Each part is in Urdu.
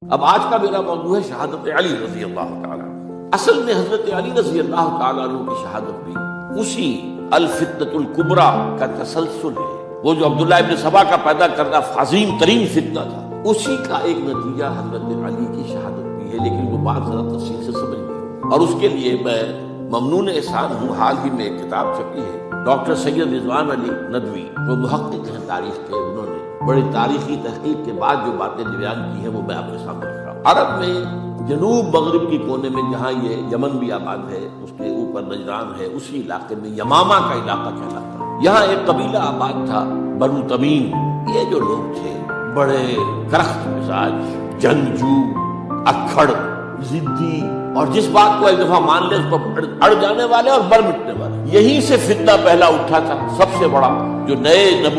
اب آج کا میرا موضوع ہے شہادت علی رضی اللہ تعالیٰ عنہ۔ اصل میں حضرت علی رضی اللہ تعالیٰ عنہ کی شہادت بھی اسی الفتنۃ الکبریٰ کا تسلسل ہے۔ وہ جو عبداللہ ابن سبا کا پیدا کرنا عظیم ترین فتنہ تھا، اسی کا ایک نتیجہ حضرت علی کی شہادت بھی ہے، لیکن وہ بات ذرا تفصیل سے سمجھ لیں۔ اور اس کے لیے میں ممنون احسان ہوں، حال ہی میں ایک کتاب چھپی ہے، ڈاکٹر سید رضوان علی ندوی وہ محقق ہیں تاریخ کے، انہوں نے بڑی تاریخی تحقیق کے بعد جو باتیں بیان کی ہیں وہ میں آپ کے سامنے رکھ رہا ہوں۔ عرب میں جنوب مغرب کی کونے میں جہاں یہ یمن بھی آباد ہے، اس کے اوپر نجران ہے، اسی علاقے میں یمامہ کا علاقہ کہلاتا ہے، یہاں ایک قبیلہ آباد تھا بنو تمیم۔ یہ جو لوگ تھے بڑے کرخت مزاج، جنگجو، اکھڑ، ضدی، اور جس بات کو ایک دفعہ مان لے اس پر اڑ جانے والے اور بر مٹنے والے۔ یہیں سے فتنہ پہلا اٹھا تھا، سب سے بڑا جو نئے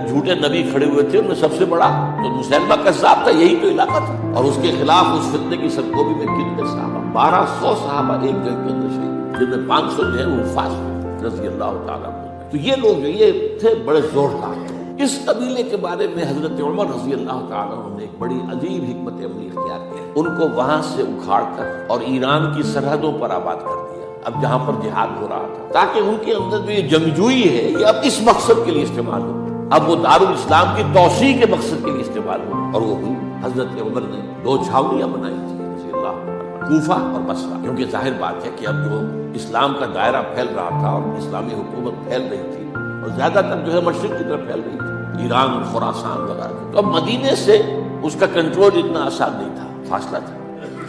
جھوٹے نبی کھڑے ہوئے تھے ان میں سب سے بڑا تو مسلمہ کذاب تھا، یہی تو علاقہ تھا۔ اور اس کے خلاف اس فتنے کی سرگوبی میں کتنے صحابہ، 1200 صحابہ ایک جنگ کے اندر شہید، جن میں 500 جو ہے وہ وفات رضی اللہ تعالیٰ عنہ۔ تو یہ لوگ جو یہ تھے بڑے زوردار تھے۔ اس قبیلے کے بارے میں حضرت عمر رضی اللہ تعالیٰ عنہ نے ایک بڑی عجیب حکمت عملی اختیار کی، ان کو وہاں سے اکھاڑ کر اور ایران کی سرحدوں پر آباد کر دیا، اب جہاں پر جہاد ہو رہا تھا، تاکہ ان کے اندر جو یہ جنگجوئی ہے یہ اب اس مقصد کے لیے استعمال ہو، اب وہ دارالاسلام کی توسیع کے مقصد کے لیے استعمال ہو۔ اور وہ ہوئی، حضرت عمر نے 2 چھاونیاں بنائی تھی رضی اللہ عنہ، کوفہ اور بصرہ، کیونکہ ظاہر بات ہے کہ اب جو اسلام کا دائرہ پھیل رہا تھا اور اسلامی حکومت پھیل رہی تھی اور زیادہ تر جو ہے مشرق کی طرف پھیل رہی تھی، ایران اور خراسان وغیرہ، تو اب مدینے سے اس کا کنٹرول اتنا آسان نہیں تھا، فاصلہ تھا،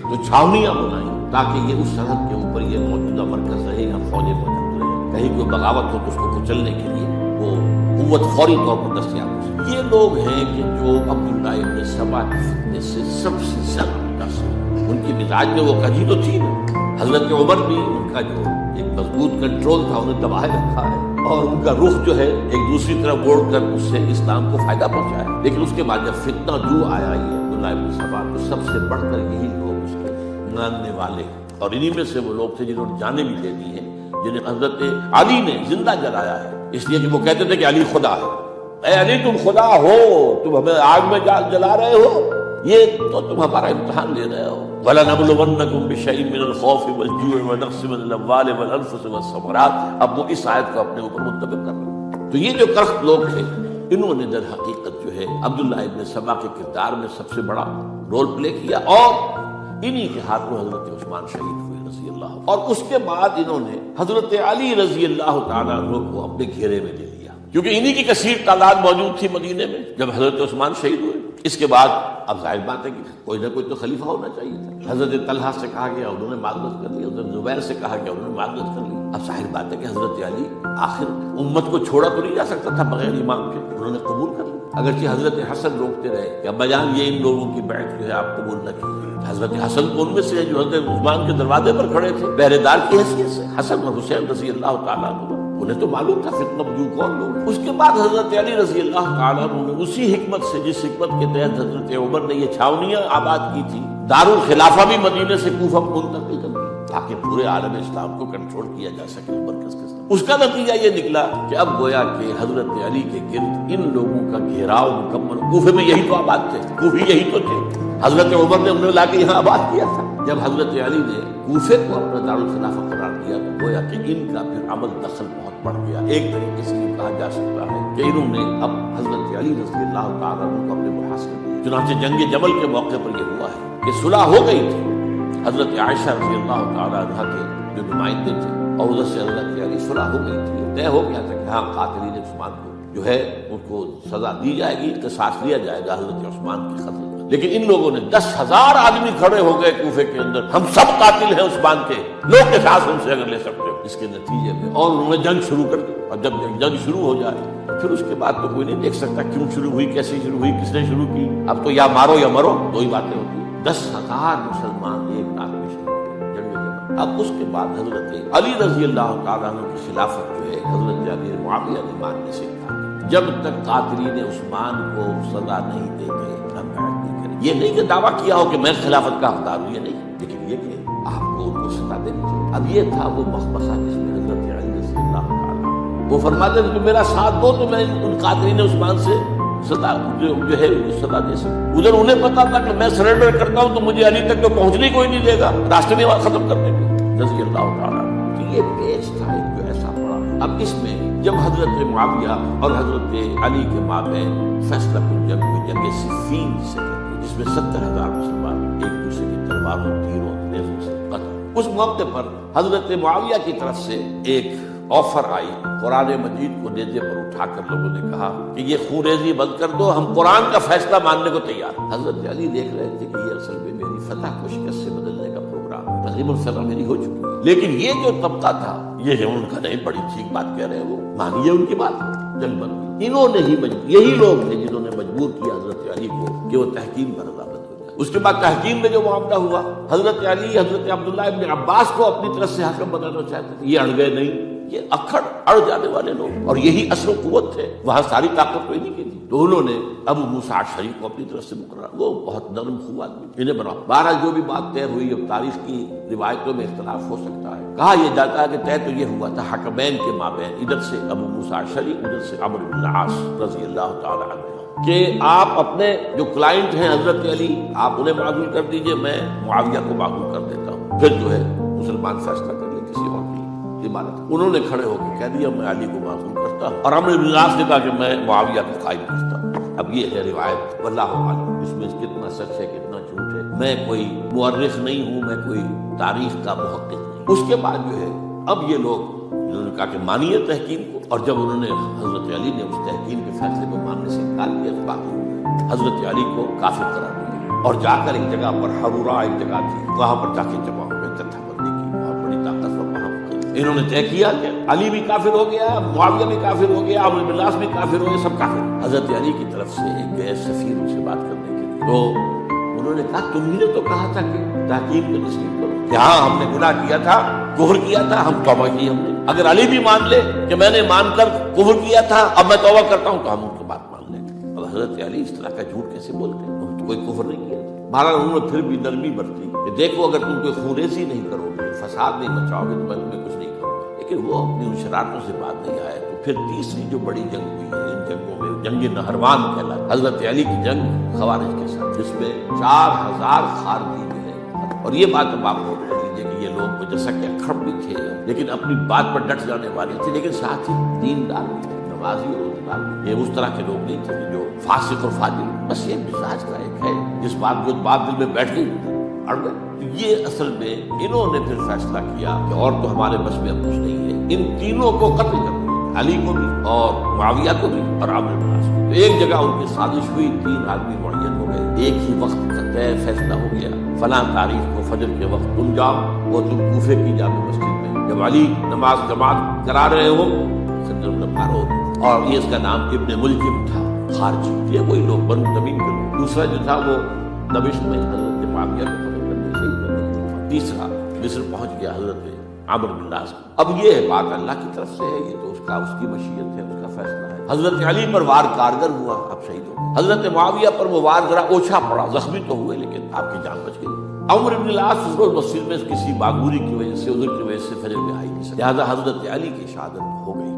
تو چھاونیاں بنائیں تاکہ یہ اس سرحد کے اوپر یہ موجودہ مرکز رہے، یہاں فوجیں موجود رہے، کہیں کوئی بغاوت ہو تو اس کو کچلنے کے لیے وہ قوت فوری طور پر دستیاب ہو سکے۔ یہ لوگ ہیں کہ جو عبداللہ ابن سبا کی فتنے سے سب سے زیادہ متاثر، ان کی مزاج میں وہ کجی تو تھی نا، حضرت عمر بھی ان کا جو ایک مضبوط کنٹرول تھا انہیں دبائے رکھا ہے، اور ان کا رخ جو ہے ایک دوسری طرف موڑ کر اس سے اسلام کو فائدہ پہنچایا۔ لیکن اس کے بعد جب فتنہ جو آیا یہ عبداللہ ابن سبا، تو سب سے بڑھ کر یہی لوگ اس کے ماننے والے، اور انہی میں سے وہ لوگ تھے جنہوں نے جانیں بھی دے دی ہیں، جنہیں حضرت علی نے زندہ جلایا ہے، اس لیے کہ وہ کہتے تھے کہ علی خدا ہے۔ اے علی تم خدا ہو، تم ہمیں آگ میں جلا رہے ہو، یہ تو تم ہمارا امتحان لے رہے ہو۔ وَلَنَبْلُوَنَّكُمْ بِشَيْءٍ مِّنَ الْخَوْفِ وَالْجُوعِ وَنَقْصٍ مِّنَ الْأَمْوَالِ وَالْأَنفُسِ وَالثَّمَرَاتِ۔ اب وہ اس آیت کو اپنے اوپر منطبق کر رہے ہیں۔ تو یہ جو کرخت لوگ تھے، انہوں نے در حقیقت جو ہے عبداللہ ابن سبا کے کردار میں سب سے بڑا رول پلے کیا، اور انہی کے ہاتھوں حضرت عثمان شہید ہوئے رضی اللہ عنہ۔ اور اس کے بعد انہوں نے حضرت علی رضی اللہ تعالیٰ عنہ کو اپنے گھیرے میں لے لیا، کیونکہ انہی کی کثیر تعداد موجود تھی مدینے میں جب حضرت عثمان شہید ہوئے۔ اس کے بعد اب ظاہر بات ہے کہ کوئی نہ کوئی تو خلیفہ ہونا چاہیے تھا۔ حضرت طلحہ سے کہا گیا، انہوں نے معذرت کر لی، حضرت زبیر سے کہا گیا، انہوں نے معذرت کر لی۔ اب ظاہر بات ہے کہ حضرت علی آخر امت کو چھوڑا تو نہیں جا سکتا تھا بغیر امام کے، انہوں نے قبول کر لی، اگرچہ حضرت حسن روکتے رہے کہ ابا جان یہ ان لوگوں کی بیعت جو ہے آپ قبول نہ کیجیے۔ حضرت حسن کو ان میں سے جو حضرت عثمان کے دروازے پر کھڑے تھے پہرے دار کی حیثیت سے، حسن اور حسین رضی اللہ تعالیٰ عنہ، انہیں تو معلوم تھا فتنہ جو کون لوگ۔ اس کے بعد حضرت علی رضی اللہ تعالیٰ عنہ نے اسی حکمت سے، جس حکمت کے تحت حضرت عمر نے یہ چھاونیاں آباد کی تھی، دارالخلافہ بھی مدینے سے کوفہ منتقل کر دی تاکہ پورے عالم اسلام کو کنٹرول کیا جا سکے مرکز کے ساتھ۔ اس کا نتیجہ یہ نکلا کہ اب گویا کہ حضرت علی کے گرد ان لوگوں کا گھیراؤ مکمل، کوفے میں یہی تو آباد تھے، کوفی یہی تو تھے، حضرت عمر نے انہیں لا کے یہاں آباد کیا تھا۔ جب حضرت علی نے کوفے کو اپنا دارالخلافہ قرار دیا تو گویا کہ ان کا پھر عمل دخل بہت بڑھ گیا۔ ایک طریقے سے یہ کہا جا سکتا ہے کہ انہوں نے اب حضرت علی رضی اللہ تعالیٰ عنہ کو اپنے محاصرے میں، چنانچہ جنگ جمل کے موقع پر یہ ہوا ہے کہ صلح ہو گئی تھی، حضرت عائشہ رضی اللہ تعالیٰ عنہ کے جو نمائندے تھے اور ادھر سے حضرت علی، صلح ہو گئی تھی، طے ہو گیا تھا کہ ہاں قاتلین عثمان کو جو ہے ان کو سزا دی جائے گی، قصاص لیا جائے گا حضرت عثمان کے قتل۔ لیکن ان لوگوں نے 10,000 آدمی کھڑے ہو گئے کوفے کے اندر، ہم سب قاتل ہیں عثمان کے، لوگ کے ساتھ ہم سے اگر لے سکتے ہو۔ اس کے نتیجے میں اور انہوں نے جنگ شروع کر دی، اور جب جنگ شروع ہو جائے پھر اس کے بعد تو کوئی نہیں دیکھ سکتا کیوں شروع ہوئی، کیسے شروع ہوئی، کس نے شروع کی، اب تو یا مارو یا مرو، دو ہی باتیں ہوتی ہیں۔ 10,000 مسلمان ایک رات میں شہید ہوئے جنگ جمل۔ اب اس کے بعد حضرت علی رضی اللہ تعالیٰ عنہ کی خلافت جو ہے حضرت امیر معاویہ نے ماننے سے کہا جب تک قاتلین عثمان کو سزا نہیں دیں گے ہم بیعت نہیں کریں۔ یہ نہیں کہ دعویٰ کیا ہو کہ میں خلافت کا حقدار ہوں، یہ نہیں، لیکن یہ کہ آپ کو ان کو سزا دینی چاہیے۔ اب یہ تھا وہ مخمصہ جس میں حضرت علی رضی اللہ تعالیٰ وہ فرماتے تھے کہ میرا ساتھ دو تو میں ان قاتلین عثمان سے سزا جو ہے سزا دے سکتے. ادھر انہیں پتا تھا کہ میں سرنڈر کرتا ہوں تو مجھے علی تک تو پہنچنے کوئی نہیں دے گا, راستے میں ختم کر دیں گے رضی اللہ تعالیٰ. یہ پیش تھا ایک جو ایسا پڑا. اب اس میں جب حضرت معاویہ اور حضرت علی کے مابین فیصلہ کن جنگ ہوئی, جنگ صفین جسے کہتے ہیں, جس میں 70,000 مسلمان ایک دوسرے کی تلواروں تیروں نیزوں سے قتل. اس موقع پر حضرت معاویہ کی طرف سے ایک آفر آئی, قرآن مجید کو نیزے پر اٹھا کر لوگوں نے کہا کہ یہ خونریزی بند کر دو, ہم قرآن کا فیصلہ ماننے کو تیار. حضرت علی دیکھ رہے تھے کہ یہ اصل میں میری فتح کو شکست سے بدلنے کا پروگرام ہے, تقریباً فتح میری ہو چکی ہے, لیکن یہ جو طبقہ تھا یہ ان کا نہیں, بڑی ٹھیک بات کہہ رہے ہیں وہ, مانیے ان کی بات. جنگ بند ہوئی. انہوں نے ہی یہی لوگ تھے جنہوں نے مجبور کیا حضرت علی کو کہ وہ تحکیم پر رضامند ہو جائے. اس کے بعد تحکیم میں جو معاملہ ہوا, حضرت علی حضرت عبداللہ ابن عباس کو اپنی طرف سے حاکم بنانا چاہتے تھے, یہ اڑ گئے نہیں. یہ اکھڑ اڑ جانے والے لوگ, اور یہی اصل قوت تھے, وہاں ساری طاقت کوئی نہیں کی تھی. تو انہوں نے ابو موسیٰ اشعری کو اپنی طرف سے مقرر, وہ بہت نرم خو آدمی, انہیں بنا. بہرحال جو بھی بات طے ہوئی, اب تاریخ کی روایتوں میں اختلاف ہو سکتا ہے. کہا یہ جاتا ہے کہ طے تو یہ ہوا تھا حکمین کے مابین, ادھر سے ابو موسیٰ اشعری, ادھر سے عمرو بن العاص رضی اللہ تعالی عنہ, کہ آپ اپنے جو کلائنٹ ہیں حضرت علی, آپ انہیں معزول کر دیجئے, میں معاویہ کو معزول کر دیتا ہوں, پھر جو ہے مسلمان فیصلہ کر لیں کسی اور کی عمارت. انہوں نے کھڑے ہو کے کہہ دیا میں علی کو معزول کرتا ہوں, اور عمرو بن العاص نے کہا کہ میں معاویہ کو قائم کرتا ہوں. اب یہ ہے روایت, واللہ عالم اس میں کتنا سچ ہے کتنا جھوٹ ہے. میں کوئی مورخ نہیں ہوں, میں کوئی تاریخ کا محقق نہیں. اس کے بعد جو ہے اب یہ لوگ انہوں نے کہا کہ مانیے تحکیم کو, اور جب انہوں نے حضرت علی نے اس تحکیم کے فیصلے کو ماننے سے انکار کیا تو باقی حضرت علی کو کافر قرار دیا, اور جا کر ایک جگہ پر حرورہ ایک جگہ تھی, وہاں پر جا کے جمع ہو گئے, جتھا بندی کی بہت بڑی طاقت پر وہاں. انہوں نے طے کیا کہ علی بھی کافر ہو گیا, معاویہ بھی کافر ہو گیا, عمرو بن العاص بھی کافر ہو گئے, سب کافر. حضرت علی کی طرف سے ایک گئے سفیر ان سے بات کرنے کے لیے, تو انہوں نے کہا تم نے تو کہا تھا کہ تحکیم کو تسلیم کرو, کہ ہاں ہم نے گناہ کیا تھا, کفر کیا تھا, ہم توبہ کی ہم نے. اگر علی بھی مان لے کہ میں نے مان کر کفر کیا تھا, اب میں توبہ کرتا ہوں, تو ہم ان کی بات مان لیں گے. اب حضرت علی اس طرح کا جھوٹ کیسے بولتے ہیں, ہم تو کوئی کفر نہیں کیا. بہرحال انہوں نے پھر بھی نرمی برتی کہ دیکھو اگر تم کوئی خونریزی نہیں کرو گے, فساد نہیں مچاؤ گے, تو میں تمہیں کچھ نہیں کروں گا. لیکن وہ اپنی ان شرارتوں سے بات نہیں آئے. تو پھر تیسری جو بڑی جنگ ہوئی ہے, ان جنگوں میں جنگ نہروان کہلاتی, حضرت علی کی جنگ خوارج کے ساتھ, جس میں 4000 خارجی جو ہے. اور یہ بات اب آپ نوٹ کر لیجیے کہ یہ لوگ جیسا کہ اکھڑ بھی تھے لیکن اپنی بات پر ڈٹ جانے والے تھے, لیکن ساتھ ہی دیندار بھی تھے, نمازی اور روزگار بھی. یہ اس طرح کے لوگ نہیں تھے جو فاسق اور فاجر, بس یہ مزاج کا ایک ہے, جس بات جو بات دل میں بیٹھ گئی اڑ گئے. یہ اصل میں انہوں نے پھر فیصلہ کیا کہ اور تو ہمارے بس میں اب کچھ نہیں ہے, ان تینوں کو قتل کر دیا, علی کو بھی اور معاویہ کو بھی اور عمرو بن العاص کو. تو ایک جگہ ان کی سازش ہوئی, 3 آدمی معین ہو گئے, ایک ہی وقت کا طے فیصلہ ہو گیا, فلاں تاریخ کو فجر کے وقت تم جاؤ اور تم کوفے کی جامع مسجد میں, جب علی نماز جماعت کرا رہے ہو خنجر مارو. اور یہ اس کا نام ابن ملجم تھا, خارجی. یہ وہی لوگ بنو تمیم کے لوگ. دوسرا جو تھا وہ دمشق میں حضرت معاویہ کو قتل کرنے سے ہی کرنے. تیسرا مصر پہنچ گیا حضرت عمرو بن العاص. اب یہ بات اللہ کی طرف سے ہے, یہ تو اس کی مشیت ہے, اس کا فیصلہ ہے. حضرت علی پر وار کارگر ہوا, اب شہید ہو. حضرت معاویہ پر وہ وار ذرا اوچھا پڑا, زخمی تو ہوئے لیکن آپ کی جان بچ گئی. عمرو بن العاص اس روز مسجد میں کسی معذوری کی وجہ سے, عذر کی وجہ سے فجر میں آئی نہیں سکتا, لہٰذا حضرت علی کی شہادت ہو گئی.